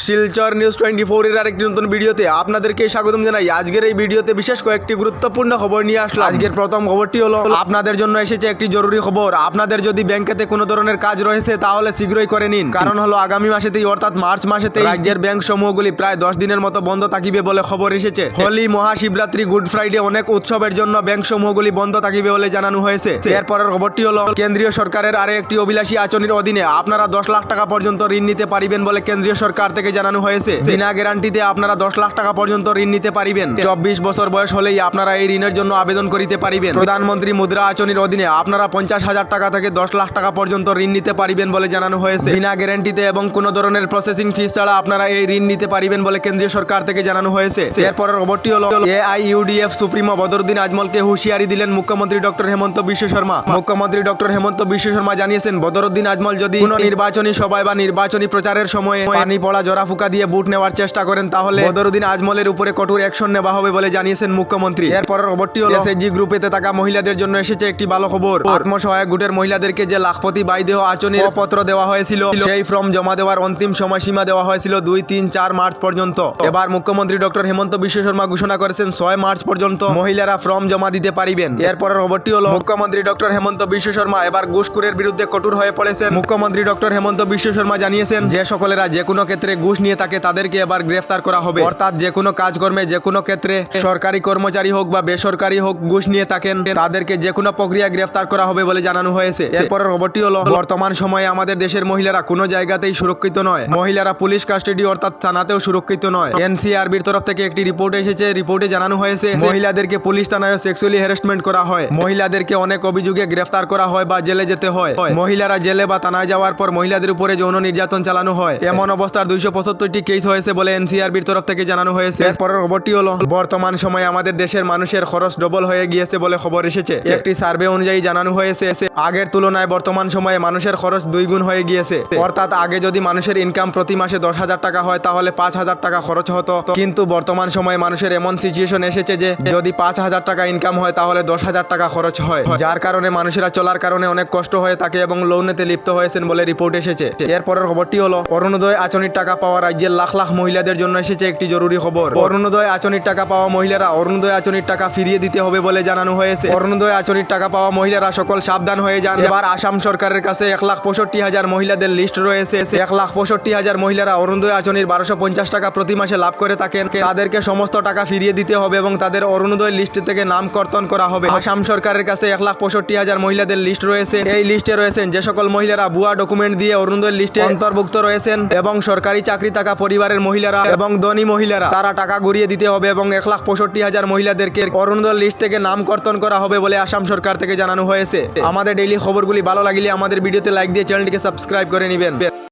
Silchar news 24 এর আরেকটি নতুন ভিডিওতে আপনাদেরকে স্বাগতম জানাই। আজকের এই ভিডিওতে বিশেষ কয়েকটি গুরুত্বপূর্ণ খবর নিয়ে আসলাম। আজকের প্রথম খবরটি হলো আপনাদের জন্য এসেছে একটি জরুরি খবর। আপনাদের যদি ব্যাংকেতে কোনো ধরনের কাজ রয়েছে তাহলে শীঘ্রই করে নিন। কারণ হলো আগামী মাসেতেই অর্থাৎ মার্চ মাসেতেই রাজ্যের ব্যাংক সমূহগুলি প্রায় 10 দিনের মতো বন্ধ থাকিবে বলে খবর এসেছে। হোলি, মহাশিবরাত্রি, গুড ফ্রাইডে অনেক উৎসবের জন্য ব্যাংক সমূহগুলি বন্ধ থাকিবে বলে জানানো হয়েছে। এরপরের খবরটি হলো কেন্দ্রীয় সরকারের আরো একটি অভিলাষী আঁচনির অধীনে আপনারা 10 লাখ টাকা পর্যন্ত ঋণ নিতে পারিবেন বলে কেন্দ্রীয় সরকার থেকে জানানো হয়েছে। বিনা গ্যারান্টিতে আপনারা 10 লাখ টাকা পর্যন্ত ঋণ নিতে পারিবেন। 24 বছর বয়স হলেই আপনারা এই ঋণের জন্য আবেদন করিতে পারিবেন। প্রধানমন্ত্রী মুদ্রা আঁচনির অধীনে আপনারা 50,000 টাকা থেকে 10 লাখ টাকা পর্যন্ত ঋণ নিতে পারিবেন বলে জানানো হয়েছে। বিনা গ্যারান্টিতে এবং কোনো ধরনের প্রসেসিং ফিস ছাড়া আপনারা এই ঋণ নিতে পারিবেন বলে কেন্দ্রীয় সরকার থেকে জানানো হয়েছে। এরপরের খবরটি হলো AIUDF সুপ্রিমো বদরুদ্দিন আজমলকে হুঁশিয়ারি দিলেন মুখ্যমন্ত্রী ডক্টর হেমন্ত বিশ্ব শর্মা। মুখ্যমন্ত্রী ডক্টর হেমন্ত বিশ্ব শর্মা জানিয়েছেন বদরুদ্দিন আজমল যদি কোনো নির্বাচনী সভায় বা নির্বাচনী প্রচারের সময়ে পানি পড়া জরা ফুকা দিয়ে বুট নেওয়ার চেষ্টা করেন তাহলে বদরুদ্দিন আজমলের উপরে কঠোর অ্যাকশন নেওয়া হবে বলে জানিয়েছেন মুখ্যমন্ত্রী। এরপরের খবরটি হলো SHG গ্রুপেতে থাকা মহিলাদের জন্য এসেছে একটি ভালো খবর। আত্মসহায়ক গোষ্ঠীর মহিলাদেরকে যে লাখপতি বাইদেহ আঁচনির পত্র দেওয়া হয়েছিল সেই ফর্ম জমা দেওয়ার অন্তিম সময়সীমা দেওয়া হয়েছিল 2, 3, 4 মার্চ পর্যন্ত। এবার মুখ্যমন্ত্রী ডক্টর হেমন্ত বিশ্ব শর্মা ঘোষণা করেছেন 6 মার্চ পর্যন্ত মহিলারা ফর্ম জমা দিতে পারিবেন। এরপরের খবরটি হলো মুখ্যমন্ত্রী ডক্টর হেমন্ত বিশ্ব শর্মা এবার ঘুষখোরের বিরুদ্ধে কঠোর হয়ে পড়েছেন। মুখ্যমন্ত্রী ডক্টর হেমন্ত বিশ্ব শর্মা জানিয়েছেন যে সকলেরা যে কোনো ক্ষেত্রে ঘুষ নিয়ে থাকে তাদেরকে এবার গ্রেফতার করা হবে। অর্থাৎ যে কোনো কাজকর্মে যে কোনো ক্ষেত্রে সরকারি কর্মচারী হোক বা বেসরকারি হোক ঘুষ নিয়ে থাকেন তাদেরকে যে কোনো প্রক্রিয়া গ্রেফতার করা হবে বলে জানানো হয়েছে। এরপরের খবরটি হলো বর্তমান সময়ে আমাদের দেশের মহিলারা কোনো জায়গাতেই সুরক্ষিত নয়। মহিলারা পুলিশ কাস্টাডি অর্থাৎ থানাতেও সুরক্ষিত নয়। NCRB'র তরফ থেকে একটি রিপোর্ট এসেছে। রিপোর্টে জানানো হয়েছে মহিলাদেরকে পুলিশ থানায় সেক্সুয়ালি হ্যারাসমেন্ট করা হয়। মহিলাদেরকে অনেক অভিযোগে গ্রেফতার করা হয় বা জেলে যেতে হয়। মহিলারা জেলে বা থানায় যাওয়ার পর মহিলাদের উপরে যৌন নির্যাতন চালানো হয়। এমন অবস্থার 275টি কেস হয়েছে বলে NCRB'র তরফ থেকে জানানো হয়েছে। পরের খবরটি হলো বর্তমান সময়ে আমাদের দেশের মানুষের খরচ ডবল হয়ে গিয়েছে বলে খবর এসেছে। একটি সার্ভে অনুযায়ী জানানো হয়েছে আগের তুলনায় বর্তমান সময়ে মানুষের খরচ 2 গুণ হয়ে গিয়েছে। অর্থাৎ আগে যদি মানুষের ইনকাম প্রতি মাসে 10,000 টাকা হয় তাহলে 5,000 টাকা খরচ হতো, কিন্তু বর্তমান সময়ে মানুষের এমন সিচুয়েশন এসেছে যে যদি 5,000 টাকা ইনকাম হয় তাহলে 10,000 টাকা খরচ হয়, যার কারণে মানুষেরা চলার কারণে অনেক কষ্ট হয়ে থাকে এবং লোনেতে লিপ্ত হয়েছেন বলে রিপোর্ট এসেছে। এরপরের খবরটি হলো অরুণোদয় আঁচনির টাকা পাওয়া রাজ্যের লাখ লাখ মহিলাদের জন্য এসেছে একটি জরুরি খবর। অরুণোদয় আঁচনির টাকা পাওয়া মহিলারা অরুণোদয় আঁচনির টাকা ফিরিয়ে দিতে হবে বলে জানানো হয়েছে। অরুণোদয় আঁচনির টাকা পাওয়া মহিলারা সকল সাবধান হয়ে যান। এবার আসাম সরকারের কাছে 1,65,000 মহিলাদের লিস্ট রয়েছে। 1,65,000 মহিলারা অরুণোদয় আঁচনির 1250 টাকা প্রতি মাসে লাভ করে থাকেন। তাদেরকে সমস্ত টাকা ফিরিয়ে দিতে হবে এবং তাদের অরুণোদয় লিস্ট থেকে নাম কর্তন করা হবে। আসাম সরকারের কাছে 1,65,000 মহিলাদের লিস্ট রয়েছে। এই লিস্টে রয়েছেন যে সকল মহিলারা ভুয়া ডকুমেন্ট দিয়ে অরুণোদয় লিস্টে অন্তর্ভুক্ত রয়েছেন এবং সরকারি চাকরি থাকা পরিবারের মহিলারা এবং ধনী মহিলারা তারা টাকা ঘুরিয়ে দিতে হবে এবং 1,65,000 মহিলাদেরকে অরুণোদয় লিস্ট থেকে নাম কর্তন করা হবে বলে আসাম সরকার থেকে জানানো হয়েছে। আমাদের ডেইলি খবরগুলি ভালো লাগলে আমাদের ভিডিওতে লাইক দিয়ে চ্যানেলটিকে সাবস্ক্রাইব করে নেবেন।